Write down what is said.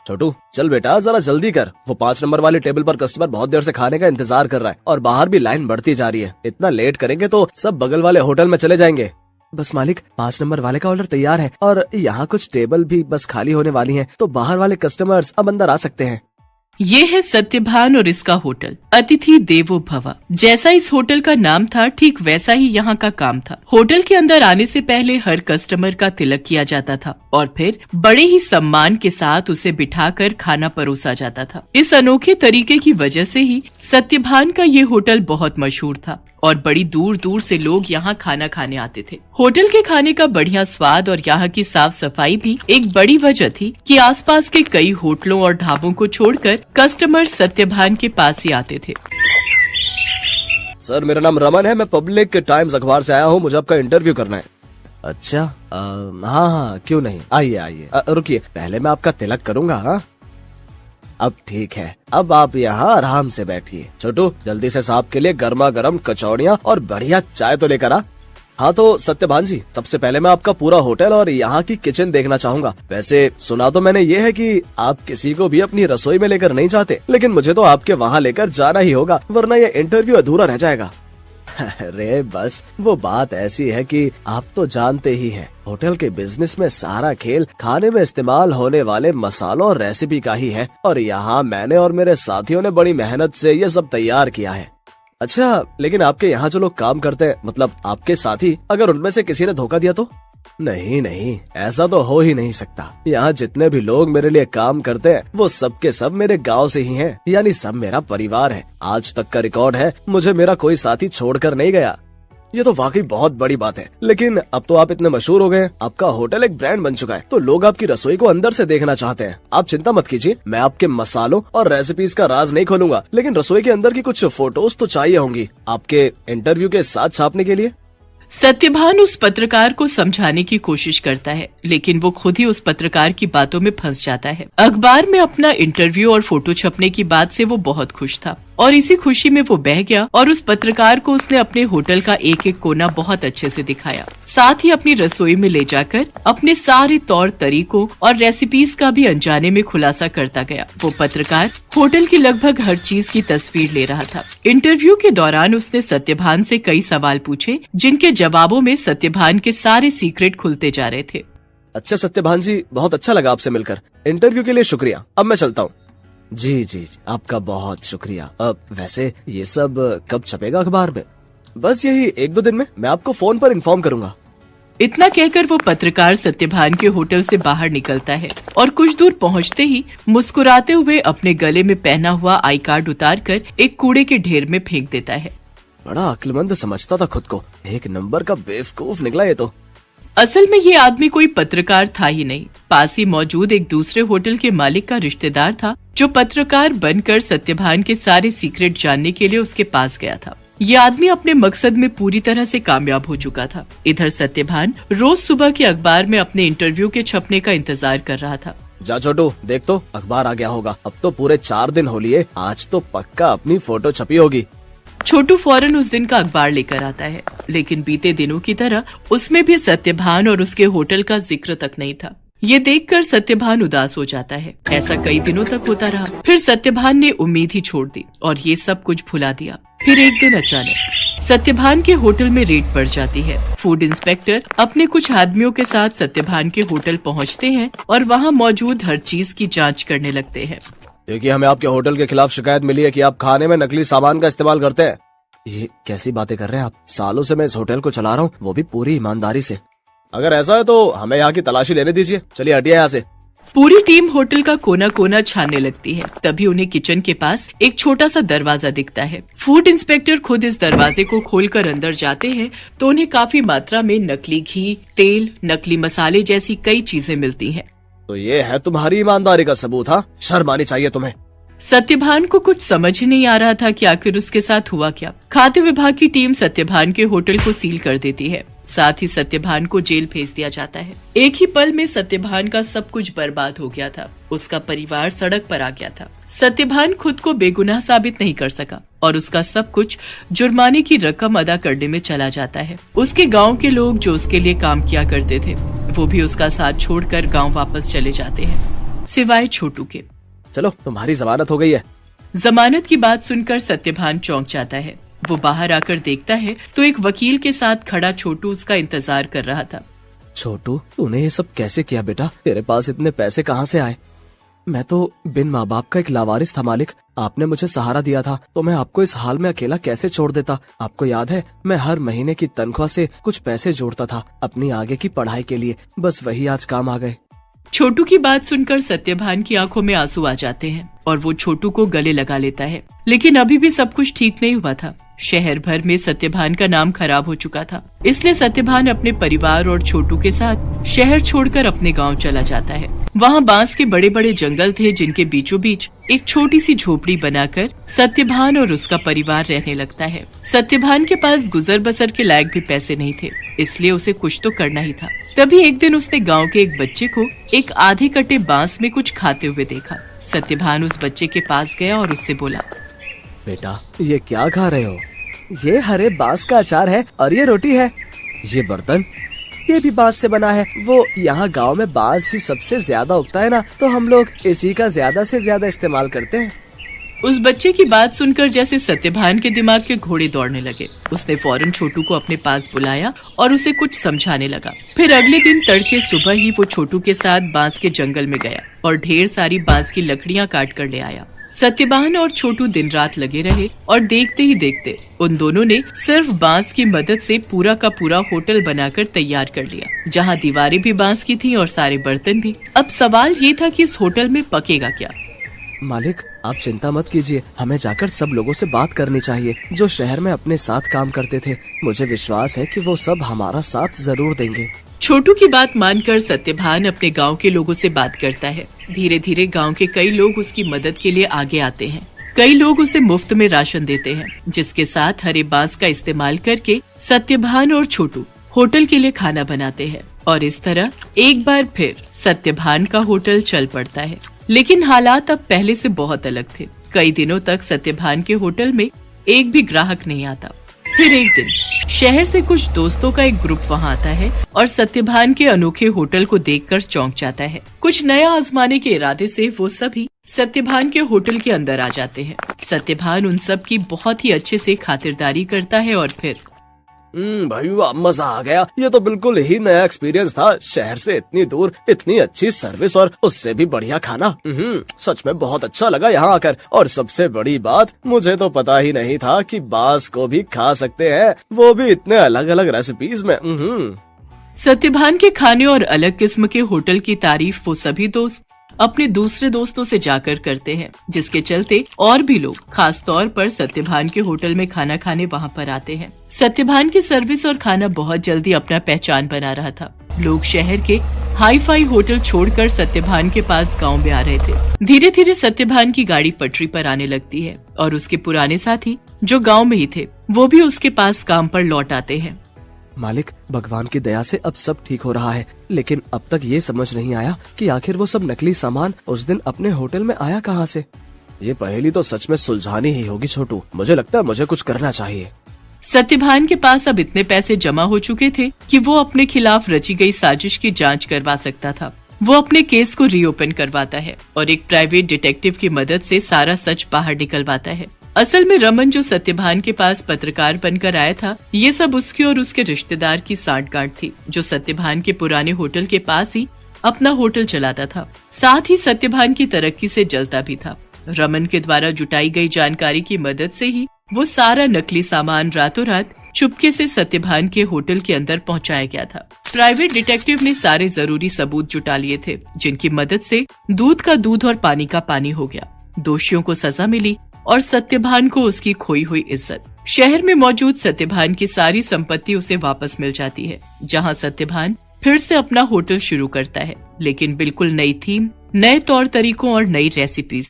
छोटू चल बेटा जरा जल्दी कर, वो 5 नंबर वाले टेबल पर कस्टमर बहुत देर से खाने का इंतजार कर रहा है और बाहर भी लाइन बढ़ती जा रही है। इतना लेट करेंगे तो सब बगल वाले होटल में चले जाएंगे। बस मालिक 5 नंबर वाले का ऑर्डर तैयार है और यहाँ कुछ टेबल भी बस खाली होने वाली हैं, तो बाहर वाले कस्टमर्स अब अंदर आ सकते हैं। ये है सत्यभान और इसका होटल अतिथि देवो भव। जैसा इस होटल का नाम था ठीक वैसा ही यहाँ का काम था। होटल के अंदर आने से पहले हर कस्टमर का तिलक किया जाता था और फिर बड़े ही सम्मान के साथ उसे बिठाकर खाना परोसा जाता था। इस अनोखे तरीके की वजह से ही सत्यभान का ये होटल बहुत मशहूर था और बड़ी दूर दूर से लोग यहाँ खाना खाने आते थे। होटल के खाने का बढ़िया स्वाद और यहाँ की साफ सफाई भी एक बड़ी वजह थी कि आसपास के कई होटलों और ढाबों को छोड़कर कस्टमर सत्यभान के पास ही आते थे। सर मेरा नाम रमन है, मैं पब्लिक टाइम्स अखबार से आया हूँ, मुझे आपका इंटरव्यू करना है। अच्छा हाँ क्यों नहीं, आइए आइए। रुकिए पहले मैं आपका तिलक करूँगा। हाँ अब ठीक है, अब आप यहाँ आराम से बैठिए। छोटू जल्दी से साहब के लिए गर्मा गर्म कचौड़ियाँ और बढ़िया चाय तो लेकर आ। हाँ तो सत्यभान जी, सबसे पहले मैं आपका पूरा होटल और यहाँ की किचन देखना चाहूंगा। वैसे सुना तो मैंने ये है कि आप किसी को भी अपनी रसोई में लेकर नहीं जाते, लेकिन मुझे तो आपके वहाँ लेकर जाना ही होगा, वरना ये इंटरव्यू अधूरा रह जाएगा। अरे बस वो बात ऐसी है कि आप तो जानते ही हैं, होटल के बिजनेस में सारा खेल खाने में इस्तेमाल होने वाले मसालों और रेसिपी का ही है और यहाँ मैंने और मेरे साथियों ने बड़ी मेहनत से ये सब तैयार किया है। अच्छा लेकिन आपके यहाँ जो लोग काम करते हैं, मतलब आपके साथी, अगर उनमें से किसी ने धोखा दिया तो? नहीं नहीं, ऐसा तो हो ही नहीं सकता। यहाँ जितने भी लोग मेरे लिए काम करते हैं वो सब के सब मेरे गांव से ही हैं, यानी सब मेरा परिवार है। आज तक का रिकॉर्ड है, मुझे मेरा कोई साथी छोड़कर नहीं गया। ये तो वाकई बहुत बड़ी बात है। लेकिन अब तो आप इतने मशहूर हो गए, आपका होटल एक ब्रांड बन चुका है, तो लोग आपकी रसोई को अंदर से देखना चाहते हैं। आप चिंता मत कीजिए, मैं आपके मसालों और रेसिपीज का राज नहीं खोलूंगा, लेकिन रसोई के अंदर की कुछ फोटोज तो चाहिए होंगी आपके इंटरव्यू के साथ छापने के लिए। सत्यभान उस पत्रकार को समझाने की कोशिश करता है, लेकिन वो खुद ही उस पत्रकार की बातों में फंस जाता है। अखबार में अपना इंटरव्यू और फोटो छपने की बात से वो बहुत खुश था और इसी खुशी में वो बह गया और उस पत्रकार को उसने अपने होटल का एक एक कोना बहुत अच्छे से दिखाया। साथ ही अपनी रसोई में ले जाकर अपने सारे तौर तरीकों और रेसिपीज का भी अनजाने में खुलासा करता गया। वो पत्रकार होटल की लगभग हर चीज की तस्वीर ले रहा था। इंटरव्यू के दौरान उसने सत्यभान से कई सवाल पूछे, जिनके जवाबों में सत्यभान के सारे सीक्रेट खुलते जा रहे थे। अच्छा सत्यभान जी, बहुत अच्छा लगा आपसे मिलकर। इंटरव्यू के लिए शुक्रिया, अब मैं चलता हूँ। जी जी आपका बहुत शुक्रिया। अब वैसे ये सब कब छपेगा अखबार में? बस यही 1-2 दिन में, मैं आपको फोन पर इन्फॉर्म करूंगा। इतना कहकर वो पत्रकार सत्यभान के होटल से बाहर निकलता है और कुछ दूर पहुंचते ही मुस्कुराते हुए अपने गले में पहना हुआ आई कार्ड उतारकर एक कूड़े के ढेर में फेंक देता है। बड़ा अक्लमंद समझता था खुद को, एक नंबर का बेवकूफ निकला ये तो। असल में ये आदमी कोई पत्रकार था ही नहीं, पास ही मौजूद एक दूसरे होटल के मालिक का रिश्तेदार था, जो पत्रकार बनकर सत्यभान के सारे सीक्रेट जानने के लिए उसके पास गया था। ये आदमी अपने मकसद में पूरी तरह से कामयाब हो चुका था। इधर सत्यभान रोज सुबह के अखबार में अपने इंटरव्यू के छपने का इंतजार कर रहा था। जा छोटू, देख तो अखबार आ गया होगा। अब तो पूरे 4 दिन हो लिए, आज तो पक्का अपनी फोटो छपी होगी। छोटू फौरन उस दिन का अखबार लेकर आता है, लेकिन बीते दिनों की तरह उसमें भी सत्यभान और उसके होटल का जिक्र तक नहीं था। ये देखकर सत्यभान उदास हो जाता है। ऐसा कई दिनों तक होता रहा। फिर सत्यभान ने उम्मीद ही छोड़ दी और ये सब कुछ भुला दिया। फिर एक दिन अचानक सत्यभान के होटल में रेड पड़ जाती है। फूड इंस्पेक्टर अपने कुछ आदमियों के साथ सत्यभान के होटल पहुंचते हैं और वहां मौजूद हर चीज की जांच करने लगते हैं। देखिए, हमें आपके होटल के खिलाफ शिकायत मिली है कि आप खाने में नकली सामान का इस्तेमाल करते हैं। ये कैसी बातें कर रहे हैं आप? सालों से मैं इस होटल को चला रहा हूँ, वो भी पूरी ईमानदारी से। अगर ऐसा है तो हमें यहाँ की तलाशी लेने दीजिए। चलिए हटिए यहाँ से। पूरी टीम होटल का कोना कोना छानने लगती है। तभी उन्हें किचन के पास एक छोटा सा दरवाजा दिखता है। फूड इंस्पेक्टर खुद इस दरवाजे को खोलकर अंदर जाते हैं तो उन्हें काफी मात्रा में नकली घी, तेल, नकली मसाले जैसी कई चीजें मिलती हैं। तो ये है तुम्हारी ईमानदारी का सबूत? हाँ, शर्म आनी चाहिए तुम्हें। सत्यभान को कुछ समझ ही नहीं आ रहा था कि आखिर उसके साथ हुआ क्या। खाद्य विभाग की टीम सत्यभान के होटल को सील कर देती है। साथ ही सत्यभान को जेल भेज दिया जाता है। एक ही पल में सत्यभान का सब कुछ बर्बाद हो गया था। उसका परिवार सड़क पर आ गया था। सत्यभान खुद को बेगुनाह साबित नहीं कर सका और उसका सब कुछ जुर्माने की रकम अदा करने में चला जाता है। उसके गांव के लोग जो उसके लिए काम किया करते थे, वो भी उसका साथ छोड़कर गांव वापस चले जाते हैं। सिवाय छोटू के। चलो तुम्हारी जमानत हो गई है। जमानत की बात सुनकर सत्यभान चौंक जाता है। वो बाहर आकर देखता है तो एक वकील के साथ खड़ा छोटू उसका इंतजार कर रहा था। छोटू, तूने ये सब कैसे किया बेटा? तेरे पास इतने पैसे कहाँ से आए? मैं तो बिन माँ बाप का एक लावारिस था मालिक। आपने मुझे सहारा दिया था तो मैं आपको इस हाल में अकेला कैसे छोड़ देता? आपको याद है, मैं हर महीने की तनख्वाह से कुछ पैसे जोड़ता था अपनी आगे की पढ़ाई के लिए। बस वही आज काम आ गए। छोटू की बात सुनकर सत्यभान की आंखों में आंसू आ जाते हैं और वो छोटू को गले लगा लेता है। लेकिन अभी भी सब कुछ ठीक नहीं हुआ था। शहर भर में सत्यभान का नाम खराब हो चुका था। इसलिए सत्यभान अपने परिवार और छोटू के साथ शहर छोड़कर अपने गांव चला जाता है। वहाँ बांस के बड़े बड़े जंगल थे जिनके बीचों बीच एक छोटी सी झोपड़ी बनाकर सत्यभान और उसका परिवार रहने लगता है। सत्यभान के पास गुजर बसर के लायक भी पैसे नहीं थे, इसलिए उसे कुछ तो करना ही था। तभी एक दिन उसने गांव के एक बच्चे को एक आधे कटे बांस में कुछ खाते हुए देखा। सत्यभान उस बच्चे के पास गया और उससे बोला, बेटा ये क्या खा रहे हो? ये हरे बांस का अचार है और ये रोटी है। ये बर्तन, ये भी बांस से बना है। वो यहाँ गांव में बांस ही सबसे ज्यादा उगता है ना, तो हम लोग इसी का ज्यादा से ज्यादा इस्तेमाल करते हैं। उस बच्चे की बात सुनकर जैसे सत्यभान के दिमाग के घोड़े दौड़ने लगे। उसने फौरन छोटू को अपने पास बुलाया और उसे कुछ समझाने लगा। फिर अगले दिन तड़के सुबह ही वो छोटू के साथ बांस के जंगल में गया और ढेर सारी बांस की लकड़ियां काट कर ले आया। सत्यभान और छोटू दिन रात लगे रहे और देखते ही देखते उन दोनों ने सिर्फ बांस की मदद से पूरा का पूरा होटल बनाकर तैयार कर लिया, जहां दीवारें भी बांस की थीं और सारे बर्तन भी। अब सवाल ये था कि इस होटल में पकेगा क्या? मालिक आप चिंता मत कीजिए, हमें जाकर सब लोगों से बात करनी चाहिए जो शहर में अपने साथ काम करते थे। मुझे विश्वास है कि वो सब हमारा साथ जरूर देंगे। छोटू की बात मानकर सत्यभान अपने गांव के लोगों से बात करता है। धीरे धीरे गांव के कई लोग उसकी मदद के लिए आगे आते हैं। कई लोग उसे मुफ्त में राशन देते हैं, जिसके साथ हरे बांस का इस्तेमाल करके सत्यभान और छोटू होटल के लिए खाना बनाते हैं। और इस तरह एक बार फिर सत्यभान का होटल चल पड़ता है। लेकिन हालात अब पहले से बहुत अलग थे। कई दिनों तक सत्यभान के होटल में एक भी ग्राहक नहीं आता। फिर एक दिन शहर से कुछ दोस्तों का एक ग्रुप वहां आता है और सत्यभान के अनोखे होटल को देखकर चौंक जाता है। कुछ नया आजमाने के इरादे से वो सभी सत्यभान के होटल के अंदर आ जाते हैं। सत्यभान उन सब की बहुत ही अच्छे से खातिरदारी करता है और फिर भाई वाह, मजा आ गया। ये तो बिल्कुल ही नया एक्सपीरियंस था। शहर से इतनी दूर इतनी अच्छी सर्विस और उससे भी बढ़िया खाना। सच में बहुत अच्छा लगा यहाँ आकर। और सबसे बड़ी बात, मुझे तो पता ही नहीं था कि बांस को भी खा सकते हैं, वो भी इतने अलग अलग रेसिपीज में। सत्यभान के खाने और अलग किस्म के होटल की तारीफ वो सभी दोस्त अपने दूसरे दोस्तों से जाकर करते हैं, जिसके चलते और भी लोग खास तौर पर सत्यभान के होटल में खाना खाने वहां पर आते हैं। सत्यभान की सर्विस और खाना बहुत जल्दी अपना पहचान बना रहा था। लोग शहर के हाई फाई होटल छोड़कर सत्यभान के पास गांव में आ रहे थे। धीरे धीरे सत्यभान की गाड़ी पटरी पर आने लगती है और उसके पुराने साथी जो गाँव में ही थे वो भी उसके पास काम पर लौट आते हैं। मालिक भगवान की दया से अब सब ठीक हो रहा है, लेकिन अब तक ये समझ नहीं आया कि आखिर वो सब नकली सामान उस दिन अपने होटल में आया कहाँ से। ये पहेली तो सच में सुलझानी ही होगी छोटू। मुझे लगता है मुझे कुछ करना चाहिए। सत्यभान के पास अब इतने पैसे जमा हो चुके थे कि वो अपने खिलाफ रची गई साजिश की जांच करवा सकता था। वो अपने केस को रीओपन करवाता है और एक प्राइवेट डिटेक्टिव की मदद से सारा सच बाहर निकलवाता है। असल में रमन जो सत्यभान के पास पत्रकार बनकर आया था, ये सब उसके और उसके रिश्तेदार की सांठगांठ थी, जो सत्यभान के पुराने होटल के पास ही अपना होटल चलाता था। साथ ही सत्यभान की तरक्की से जलता भी था। रमन के द्वारा जुटाई गई जानकारी की मदद से ही वो सारा नकली सामान रातों रात चुपके से सत्यभान के होटल के अंदर पहुंचाया गया था। प्राइवेट डिटेक्टिव ने सारे जरूरी सबूत जुटा लिए थे, जिनकी मदद से दूध का दूध और पानी का पानी हो गया। दोषियों को सजा मिली और सत्यभान को उसकी खोई हुई इज्जत। शहर में मौजूद सत्यभान की सारी संपत्ति उसे वापस मिल जाती है, जहां सत्यभान फिर से अपना होटल शुरू करता है, लेकिन बिल्कुल नई थीम, नए तौर तरीकों और नई रेसिपीज